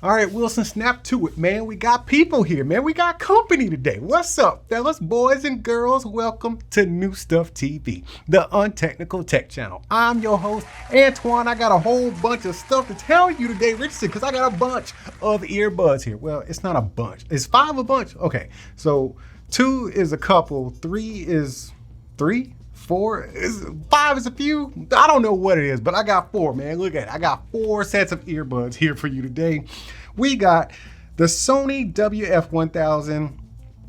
All right, Wilson, snap to it, man. We got people here, man. We got company today. What's up, fellas, boys and girls? Welcome to New Stuff TV, the untechnical tech channel. I'm your host, Antoine. I got a whole bunch of stuff to tell you today, Richardson, because I got a bunch of earbuds here. Well, it's not a bunch. Is 5 a bunch? Okay, so 2 is a couple, 3 is 3? 4 is 5 is a few. I don't know what it is, but I got 4, man. Look at it. I got 4 sets of earbuds here for you today. We got the Sony WF1000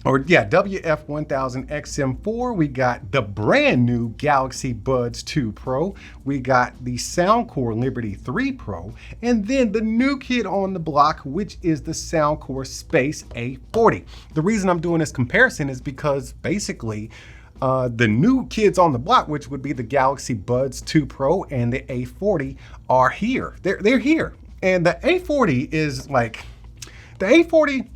XM4. We got the brand new Galaxy Buds 2 Pro. We got the Soundcore Liberty 3 Pro, and then the new kid on the block, which is the Soundcore Space A40. The reason I'm doing this comparison is because basically the new kids on the block, which would be the Galaxy Buds 2 Pro and the A40, are here. They're here. And the A40 is like, the A40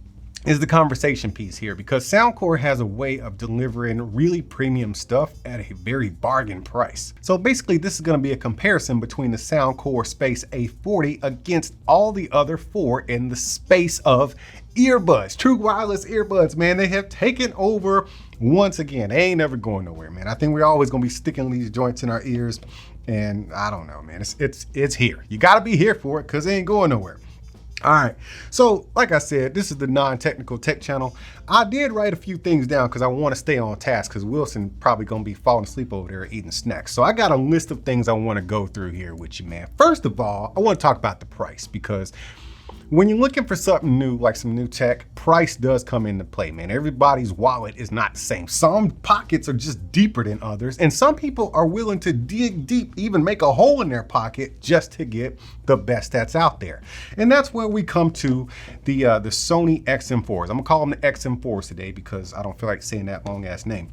is the conversation piece here because Soundcore has a way of delivering really premium stuff at a very bargain price. So basically this is going to be a comparison between the Soundcore Space A40 against all the other 4 in the space of earbuds. True wireless earbuds, man, they have taken over once again. They ain't never going nowhere, man. I think we're always going to be sticking these joints in our ears, and I don't know, man. It's here. You got to be here for it because they ain't going nowhere. All right, so like I said, this is the non-technical tech channel. I did write a few things down because I want to stay on task because Wilson probably going to be falling asleep over there eating snacks. So I got a list of things I want to go through here with you, man. First of all, I want to talk about the price because when you're looking for something new, like some new tech, price does come into play, man. Everybody's wallet is not the same. Some pockets are just deeper than others, and some people are willing to dig deep, even make a hole in their pocket just to get the best that's out there. And that's where we come to the Sony XM4s. I'm gonna call them the XM4s today because I don't feel like saying that long ass name.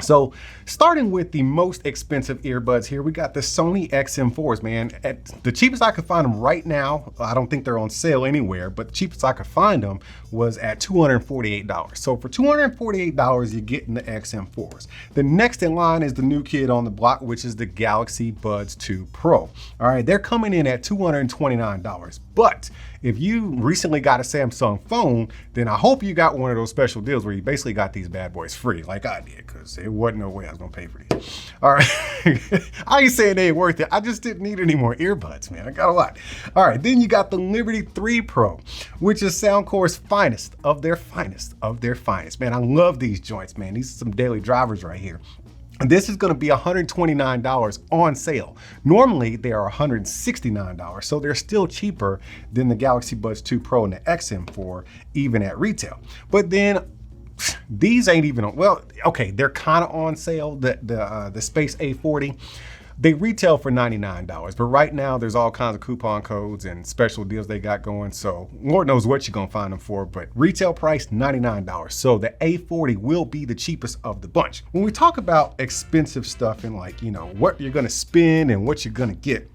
So starting with the most expensive earbuds here, we got the Sony XM4s, man. At the cheapest I could find them right now, I don't think they're on sale anywhere, but the cheapest I could find them was at $248. So for $248, you're getting the XM4s. The next in line is the new kid on the block, which is the Galaxy Buds 2 Pro. All right, they're coming in at $229. But if you recently got a Samsung phone, then I hope you got one of those special deals where you basically got these bad boys free, like I did, because there wasn't no way I was gonna pay for these. All right, I ain't saying they ain't worth it. I just didn't need any more earbuds, man. I got a lot. All right, then you got the Liberty 3 Pro, which is Soundcore's finest of their finest of their finest. Man, I love these joints, man. These are some daily drivers right here. And this is going to be $129 on sale. Normally they are $169, so they're still cheaper than the Galaxy Buds 2 Pro and the XM4, even at retail. But then these ain't even on, well, okay, they're kind of on sale. The Space A40, they retail for $99, but right now there's all kinds of coupon codes and special deals they got going. So Lord knows what you're gonna find them for, but retail price $99. So the A40 will be the cheapest of the bunch. When we talk about expensive stuff and like, you know, what you're gonna spend and what you're gonna get,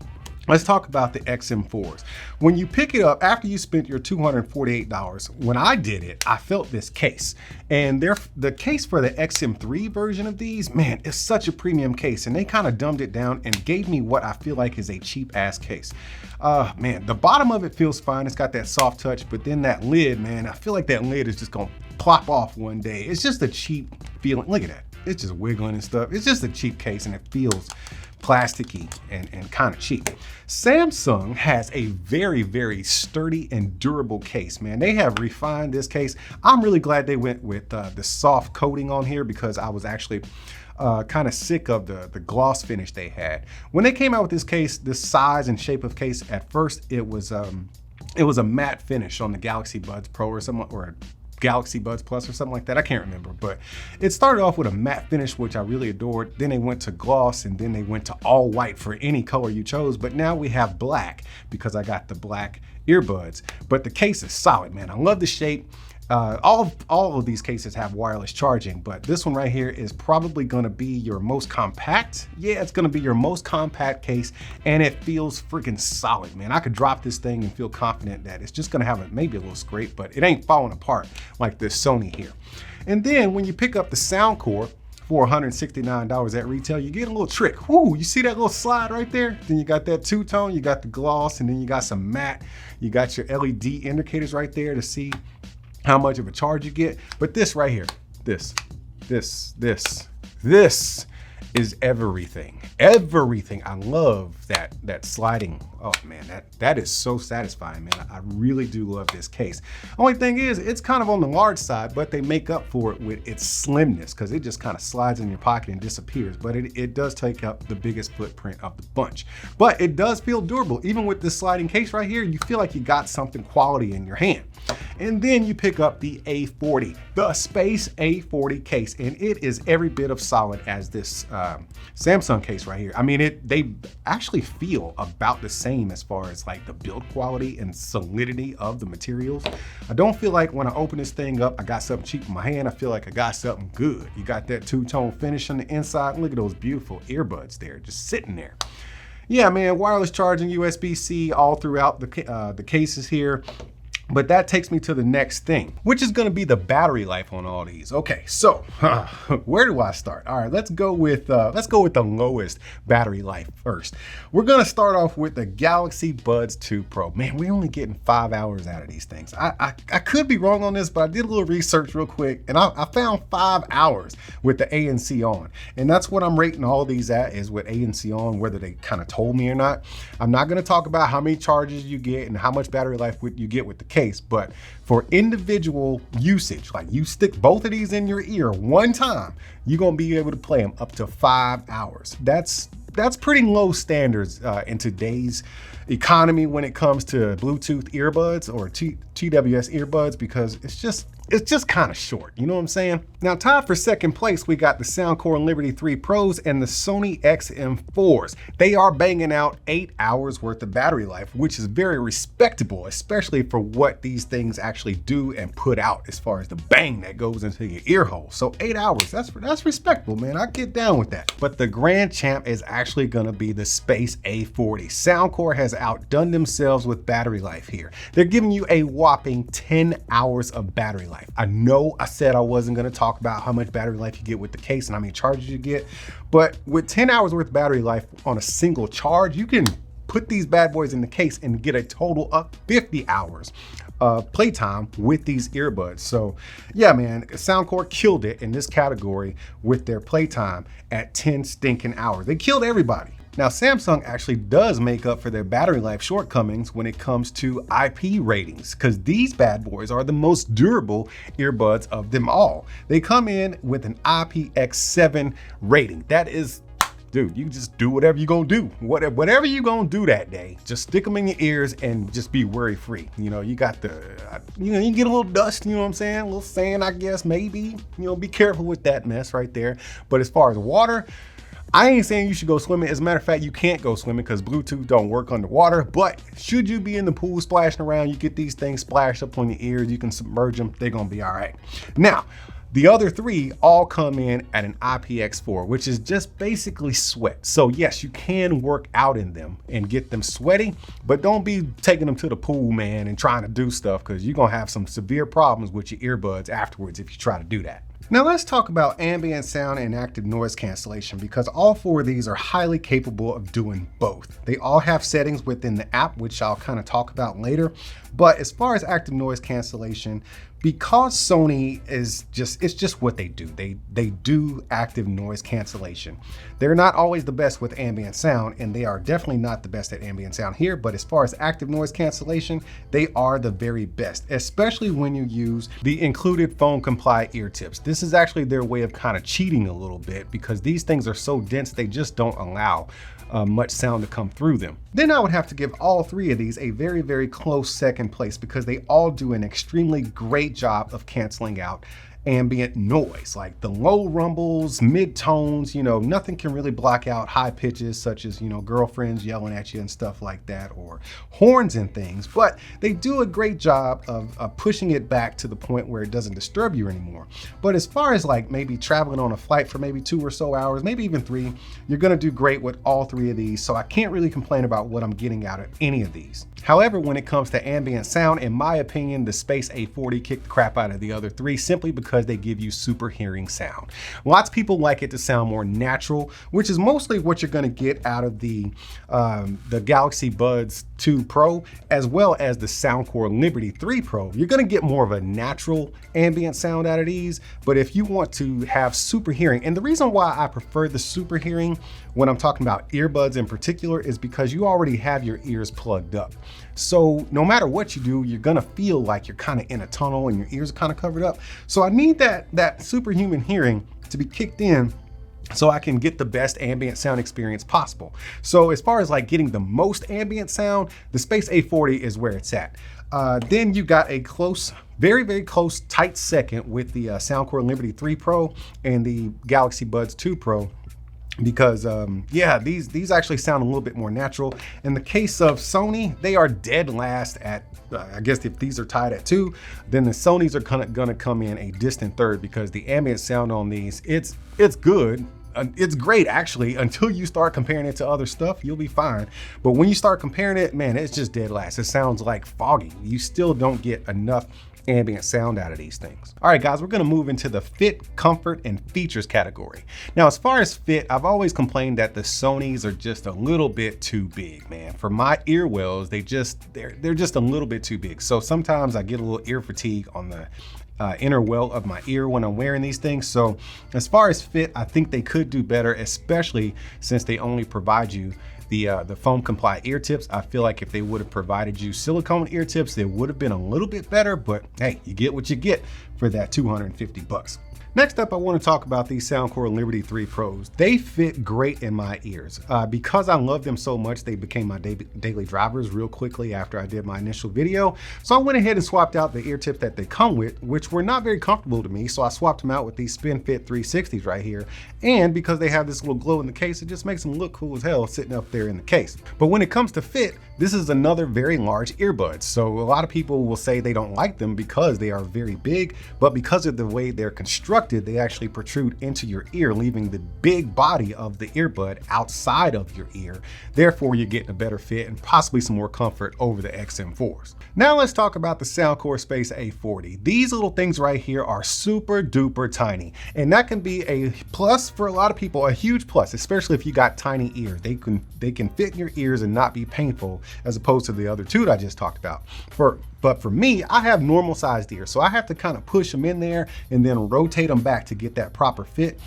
let's talk about the XM4s. When you pick it up after you spent your $248, when I did it, I felt this case. And the case for the XM3 version of these, man, it's such a premium case. And they kind of dumbed it down and gave me what I feel like is a cheap ass case. Man, the bottom of it feels fine. It's got that soft touch, but then that lid, man, I feel like that lid is just gonna plop off one day. It's just a cheap feeling. Look at that. It's just wiggling and stuff. It's just a cheap case and it feels plasticky and kind of cheap. Samsung has a very, very sturdy and durable case, man. They have refined this case. I'm really glad they went with the soft coating on here because I was actually kind of sick of the gloss finish they had. When they came out with this case, this size and shape of case, at first it was a matte finish on the Galaxy Buds Pro or something, or Galaxy Buds Plus or something like that. I can't remember, but it started off with a matte finish, which I really adored. Then they went to gloss, and then they went to all white for any color you chose. But now we have black because I got the black earbuds. But the case is solid, man. I love the shape. All of these cases have wireless charging, but this one right here is probably gonna be your most compact. Yeah, it's gonna be your most compact case, and it feels freaking solid, man. I could drop this thing and feel confident that it's just gonna have maybe a little scrape, but it ain't falling apart like this Sony here. And then when you pick up the Soundcore for $169 at retail, you get a little trick. Woo, you see that little slide right there? Then you got that two-tone, you got the gloss, and then you got some matte. You got your LED indicators right there to see how much of a charge you get. But this right here, this is everything. Everything. I love that sliding. Oh man, that is so satisfying, man. I really do love this case. Only thing is, it's kind of on the large side, but they make up for it with its slimness because it just kind of slides in your pocket and disappears. But it does take up the biggest footprint of the bunch. But it does feel durable. Even with this sliding case right here, you feel like you got something quality in your hand. And then you pick up the A40, the Space A40 case, and it is every bit of solid as this Samsung case right here. I mean, they actually feel about the same as far as like the build quality and solidity of the materials. I don't feel like when I open this thing up, I got something cheap in my hand. I feel like I got something good. You got that two-tone finish on the inside. Look at those beautiful earbuds there, just sitting there. Yeah, man, wireless charging, USB-C all throughout the cases here. But that takes me to the next thing, which is gonna be the battery life on all these. Okay, so where do I start? All right, let's go with the lowest battery life first. We're gonna start off with the Galaxy Buds 2 Pro. Man, we're only getting 5 hours out of these things. I could be wrong on this, but I did a little research real quick, and I found 5 hours with the ANC on. And that's what I'm rating all these at, is with ANC on, whether they kind of told me or not. I'm not gonna talk about how many charges you get and how much battery life you get with the case. But for individual usage, like you stick both of these in your ear one time, you're gonna be able to play them up to 5 hours. That's pretty low standards in today's economy when it comes to Bluetooth earbuds or TWS earbuds, because it's just kind of short, you know what I'm saying? Now, tied for second place, we got the Soundcore Liberty 3 Pros and the Sony XM4s. They are banging out 8 hours worth of battery life, which is very respectable, especially for what these things actually do and put out as far as the bang that goes into your ear hole. So 8 hours, that's respectable, man. I get down with that. But the grand champ is actually gonna be the Space A40. Soundcore has outdone themselves with battery life here. They're giving you a whopping 10 hours of battery life. I know I said I wasn't gonna talk about how much battery life you get with the case and how many charges you get, but with 10 hours worth of battery life on a single charge, you can put these bad boys in the case and get a total of 50 hours playtime with these earbuds. So yeah, man, Soundcore killed it in this category with their playtime at 10 stinking hours. They killed everybody. Now, Samsung actually does make up for their battery life shortcomings when it comes to IP ratings, because these bad boys are the most durable earbuds of them all. They come in with an IPX7 rating. That is, dude, you just do whatever you're gonna do. Whatever you're gonna do that day, just stick them in your ears and just be worry-free. You know, you got the, you get a little dust, you know what I'm saying? A little sand, I guess, maybe. You know, be careful with that mess right there. But as far as water, I ain't saying you should go swimming. As a matter of fact, you can't go swimming because Bluetooth don't work underwater. But should you be in the pool splashing around, you get these things splashed up on your ears, you can submerge them, they're gonna be all right. Now, the other three all come in at an IPX4, which is just basically sweat. So yes, you can work out in them and get them sweaty, but don't be taking them to the pool, man, and trying to do stuff, because you're gonna have some severe problems with your earbuds afterwards if you try to do that. Now let's talk about ambient sound and active noise cancellation, because all four of these are highly capable of doing both. They all have settings within the app, which I'll kind of talk about later. But as far as active noise cancellation, because Sony is it's just what they do. They do active noise cancellation. They're not always the best with ambient sound, and they are definitely not the best at ambient sound here, but as far as active noise cancellation, they are the very best, especially when you use the included phone comply ear tips. This is actually their way of kind of cheating a little bit, because these things are so dense, they just don't allow much sound to come through them. Then I would have to give all three of these a very, very close second place, because they all do an extremely great job of canceling out ambient noise, like the low rumbles, mid-tones. You know, nothing can really block out high pitches such as, you know, girlfriends yelling at you and stuff like that, or horns and things. But they do a great job of pushing it back to the point where it doesn't disturb you anymore. But as far as like maybe traveling on a flight for maybe 2 or so hours, maybe even 3, you're gonna do great with all three of these. So I can't really complain about what I'm getting out of any of these. However, when it comes to ambient sound, in my opinion, the Space A40 kicked the crap out of the other three, simply because because they give you super hearing sound. Lots of people like it to sound more natural, which is mostly what you're going to get out of the Galaxy Buds 2 Pro, as well as the Soundcore Liberty 3 Pro. You're going to get more of a natural ambient sound out of these, but if you want to have super hearing, and the reason why I prefer the super hearing when I'm talking about earbuds in particular is because you already have your ears plugged up. So no matter what you do, you're gonna feel like you're kind of in a tunnel and your ears are kind of covered up. So I need that superhuman hearing to be kicked in so I can get the best ambient sound experience possible. So as far as like getting the most ambient sound, the Space A40 is where it's at. Then you got a close, very, very close, tight second with the Soundcore Liberty 3 Pro and the Galaxy Buds 2 Pro. Because yeah, these actually sound a little bit more natural. In the case of Sony, they are dead last at, I guess if these are tied at 2, then the Sonys are gonna come in a distant third, because the ambient sound on these, it's good. It's great actually, until you start comparing it to other stuff, you'll be fine. But when you start comparing it, man, it's just dead last. It sounds like foggy. You still don't get enough ambient sound out of these things. All right, guys, we're gonna move into the fit, comfort, and features category. Now, as far as fit, I've always complained that the Sonys are just a little bit too big, man. For my ear wells, they're just a little bit too big. So sometimes I get a little ear fatigue on the inner well of my ear when I'm wearing these things. So as far as fit, I think they could do better, especially since they only provide you the foam compliant ear tips. I feel like if they would have provided you silicone ear tips, it would have been a little bit better, but hey, you get what you get for that 250 bucks. Next up, I want to talk about these Soundcore Liberty 3 Pros. They fit great in my ears. Because I love them so much, they became my daily drivers real quickly after I did my initial video. So I went ahead and swapped out the ear tip that they come with, which were not very comfortable to me. So I swapped them out with these Spin Fit 360s right here. And because they have this little glow in the case, it just makes them look cool as hell sitting up there in the case. But when it comes to fit, this is another very large earbud. So a lot of people will say they don't like them because they are very big, but because of the way they're constructed, they actually protrude into your ear, leaving the big body of the earbud outside of your ear. Therefore, you're getting a better fit and possibly some more comfort over the XM4s. Now let's talk about the Soundcore Space A40. These little things right here are super duper tiny, and that can be a plus for a lot of people, a huge plus, especially if you got tiny ears. They can fit in your ears and not be painful, as opposed to the other two that I just talked about. But for me, I have normal sized ears, so I have to kind of push them in there and then rotate them back to get that proper fit.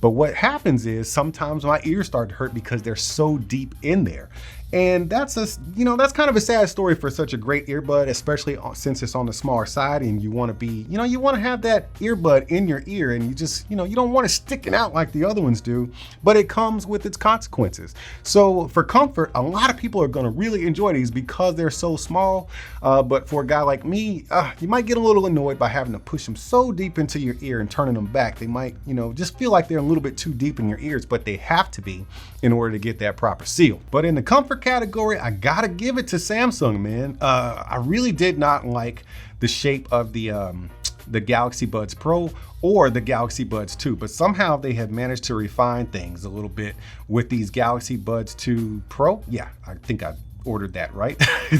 But what happens is sometimes my ears start to hurt because they're so deep in there. And that's kind of a sad story for such a great earbud, especially since it's on the smaller side and you want to be, you want to have that earbud in your ear, and you just, you don't want it sticking out like the other ones do, but it comes with its consequences. So for comfort, a lot of people are going to really enjoy these because they're so small. But for a guy like me, you might get a little annoyed by having to push them so deep into your ear and turning them back. They might, just feel like they're a little bit too deep in your ears, but they have to be in order to get that proper seal. But in the comfort category, I gotta give it to Samsung, man. I really did not like the shape of the Galaxy Buds Pro or the Galaxy Buds 2, but somehow they have managed to refine things a little bit with these Galaxy Buds 2 Pro. Yeah, I think I ordered that right.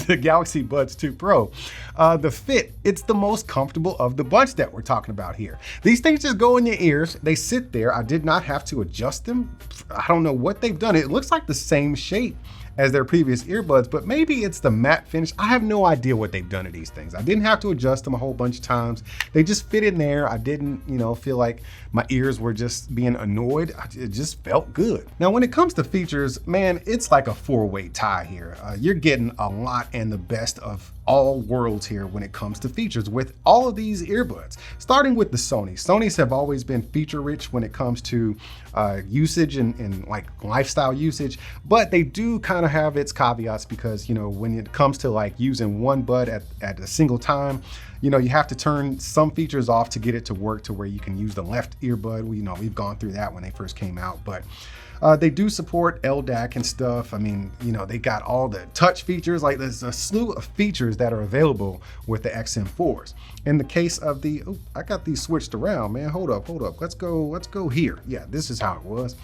The Galaxy Buds 2 Pro. The fit, it's the most comfortable of the bunch that we're talking about here. These things just go in your ears. They sit there. I did not have to adjust them. I don't know what they've done. It looks like the same shape as their previous earbuds, but maybe it's the matte finish. I have no idea what they've done to these things. I didn't have to adjust them a whole bunch of times. They just fit in there. I didn't, feel like my ears were just being annoyed. It just felt good. Now, when it comes to features, man, it's like a four-way tie here. You're getting a lot and the best of all worlds here when it comes to features with all of these earbuds. Starting with the Sonys. Sonys have always been feature rich when it comes to usage and like lifestyle usage, but they do kind of have its caveats because, when it comes to like using one bud at a single time, you have to turn some features off to get it to work to where you can use the left earbud. We've gone through that when they first came out, but they do support LDAC and stuff. I mean, they got all the touch features. Like, there's a slew of features that are available with the XM4s. In the case of the, I got these switched around, man. Hold up. Let's go here. Yeah, this is how it was.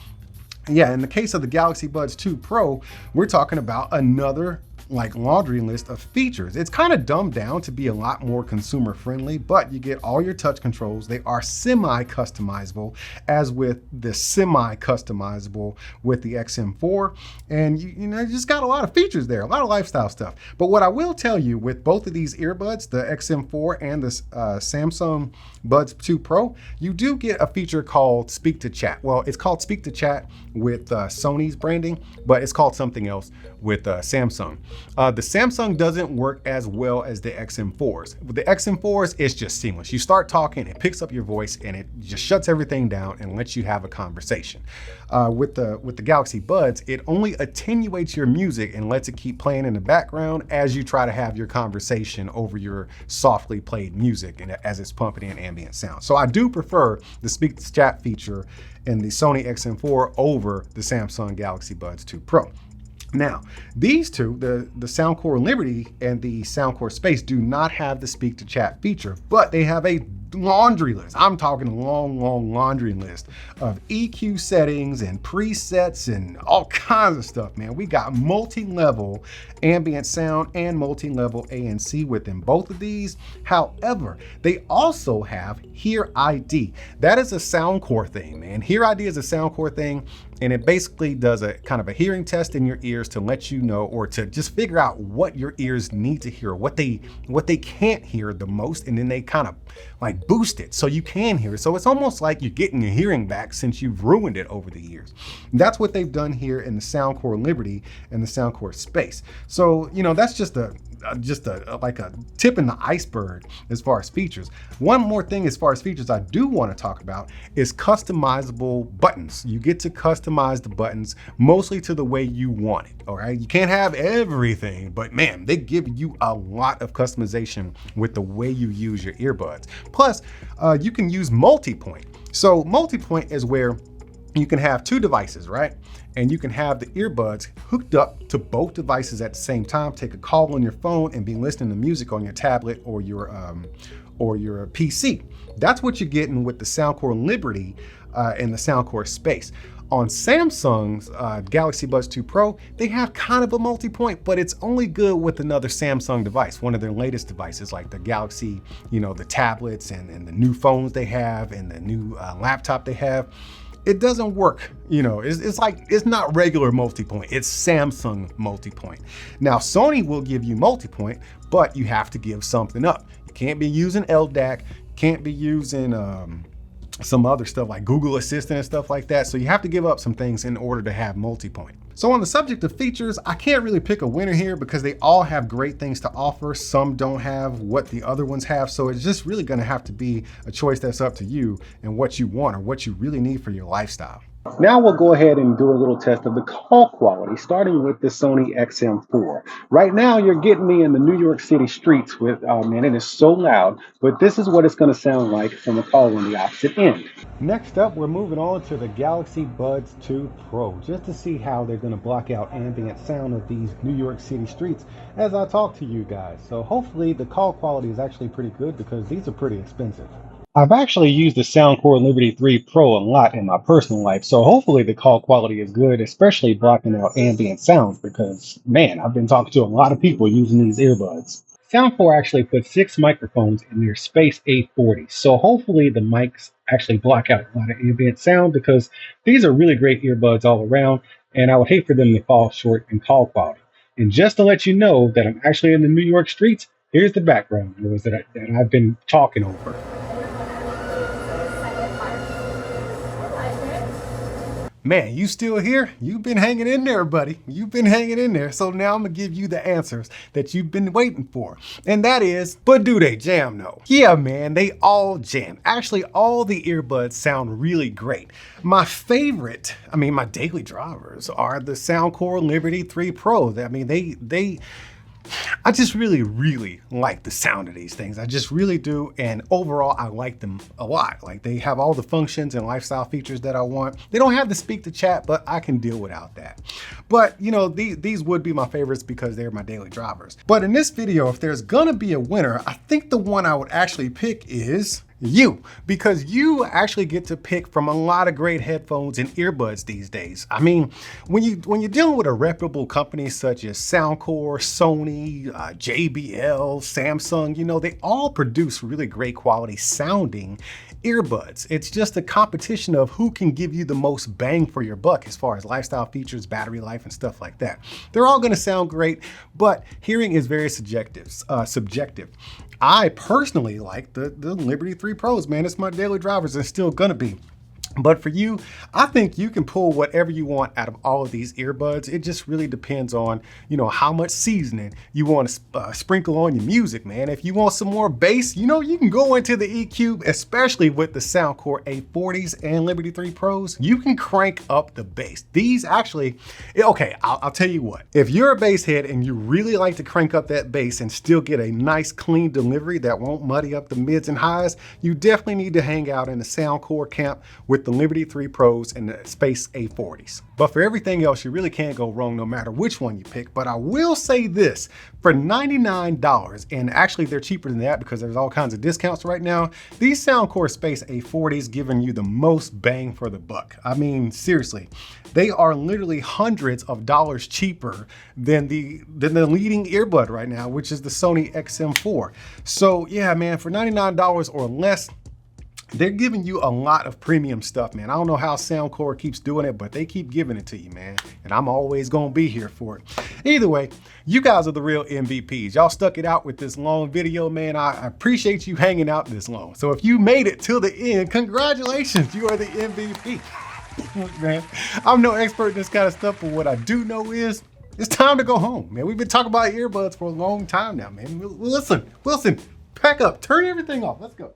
Yeah, in the case of the Galaxy Buds 2 Pro, we're talking about another like laundry list of features. It's kind of dumbed down to be a lot more consumer friendly, but you get all your touch controls. They are semi-customizable, as with the semi-customizable with the XM4. And you know, you just got a lot of features there, a lot of lifestyle stuff. But what I will tell you with both of these earbuds, the XM4 and the Samsung Buds 2 Pro, you do get a feature called Speak to Chat. Well, it's called Speak to Chat with Sony's branding, but it's called something else with Samsung. The Samsung doesn't work as well as the XM4s. With the XM4s, it's just seamless. You start talking, it picks up your voice, and it just shuts everything down and lets you have a conversation. With the Galaxy Buds, it only attenuates your music and lets it keep playing in the background as you try to have your conversation over your softly played music and as it's pumping in ambient sound. So I do prefer the Speak to Chat feature in the Sony XM4 over the Samsung Galaxy Buds 2 Pro. Now, these two, the Soundcore Liberty and the Soundcore Space, do not have the Speak to Chat feature, but they have a laundry list. I'm talking long laundry list of EQ settings and presets and all kinds of stuff, man. We got multi-level ambient sound and multi-level ANC within both of these. However, they also have Hear ID. That is a Soundcore thing, man. Hear ID is a Soundcore thing, and it basically does a kind of a hearing test in your ears to let you know, or to just figure out what your ears need to hear, what they can't hear the most, and then they kind of like boost it so you can hear it. So it's almost like you're getting your hearing back since you've ruined it over the years. And that's what they've done here in the Soundcore Liberty and the Soundcore Space. So, you know, that's just like a tip in the iceberg as far as features. One more thing as far as features I do want to talk about is customizable buttons. You get to customize the buttons mostly to the way you want it, all right? You can't have everything, but man, they give you a lot of customization with the way you use your earbuds. Plus, you can use multi-point. So multi-point is where you can have two devices, right? And you can have the earbuds hooked up to both devices at the same time, take a call on your phone and be listening to music on your tablet or your PC. That's what you're getting with the Soundcore Liberty and the Soundcore Space. On Samsung's Galaxy Buds 2 Pro, they have kind of a multi-point, but it's only good with another Samsung device, one of their latest devices, like the Galaxy, you know, the tablets and the new phones they have and the new laptop they have. It doesn't work, you know, it's like, it's not regular multi-point, it's Samsung multi-point. Now, Sony will give you multi-point, but you have to give something up. You can't be using LDAC, can't be using some other stuff like Google Assistant and stuff like that. So you have to give up some things in order to have multi-point. So on the subject of features, I can't really pick a winner here because they all have great things to offer. Some don't have what the other ones have. So it's just really gonna have to be a choice that's up to you and what you want or what you really need for your lifestyle. Now we'll go ahead and do a little test of the call quality, starting with the Sony XM4. Right now, you're getting me in the New York City streets with, oh man, it is so loud, but this is what it's gonna sound like from the call on the opposite end. Next up, we're moving on to the Galaxy Buds 2 Pro, just to see how they're gonna block out ambient sound of these New York City streets as I talk to you guys. So hopefully the call quality is actually pretty good because these are pretty expensive. I've actually used the Soundcore Liberty 3 Pro a lot in my personal life, so hopefully the call quality is good, especially blocking out ambient sounds because, man, I've been talking to a lot of people using these earbuds. Soundcore actually put 6 microphones in their Space A40, so hopefully the mics actually block out a lot of ambient sound because these are really great earbuds all around, and I would hate for them to fall short in call quality. And just to let you know that I'm actually in the New York streets, here's the background noise that I've been talking over. Man, you still here? You've been hanging in there, buddy. You've been hanging in there. So now I'm gonna give you the answers that you've been waiting for. And that is, but do they jam though? Yeah, man, they all jam. Actually, all the earbuds sound really great. My favorite, my daily drivers are the Soundcore Liberty 3 Pro. I mean, I just really like the sound of these things. I just really do. And overall, I like them a lot. Like, they have all the functions and lifestyle features that I want. They don't have the speak to chat, but I can deal without that. But you know, these would be my favorites because they're my daily drivers. But in this video, if there's gonna be a winner, I think the one I would actually pick is You, because you actually get to pick from a lot of great headphones and earbuds these days. I mean, when you're dealing with a reputable company such as Soundcore, Sony, JBL, Samsung, you know, they all produce really great quality sounding earbuds. It's just a competition of who can give you the most bang for your buck as far as lifestyle features, battery life, and stuff like that. They're all going to sound great, but hearing is very subjective. I personally like the Liberty 3 Pros, man. It's my daily drivers and it's still gonna be. But for you, I think you can pull whatever you want out of all of these earbuds. It just really depends on, you know, how much seasoning you want to sprinkle on your music, man. If you want some more bass, you know, you can go into the EQ, especially with the Soundcore A40s and Liberty 3 Pros. You can crank up the bass. These actually, okay, I'll tell you what. If you're a bass head and you really like to crank up that bass and still get a nice clean delivery that won't muddy up the mids and highs, you definitely need to hang out in the Soundcore camp with the Liberty 3 Pros and the Space A40s. But for everything else, you really can't go wrong no matter which one you pick. But I will say this, for $99, and actually they're cheaper than that because there's all kinds of discounts right now, these Soundcore Space A40s giving you the most bang for the buck. I mean, seriously, they are literally hundreds of dollars cheaper than the leading earbud right now, which is the Sony XM4. So yeah, man, for $99 or less, they're giving you a lot of premium stuff, man. I don't know how Soundcore keeps doing it, but they keep giving it to you, man. And I'm always gonna be here for it. Either way, you guys are the real MVPs. Y'all stuck it out with this long video, man. I appreciate you hanging out this long. So if you made it till the end, congratulations, you are the MVP. Man, I'm no expert in this kind of stuff, but what I do know is it's time to go home, man. We've been talking about earbuds for a long time now, man. Listen, Wilson, pack up, turn everything off, let's go.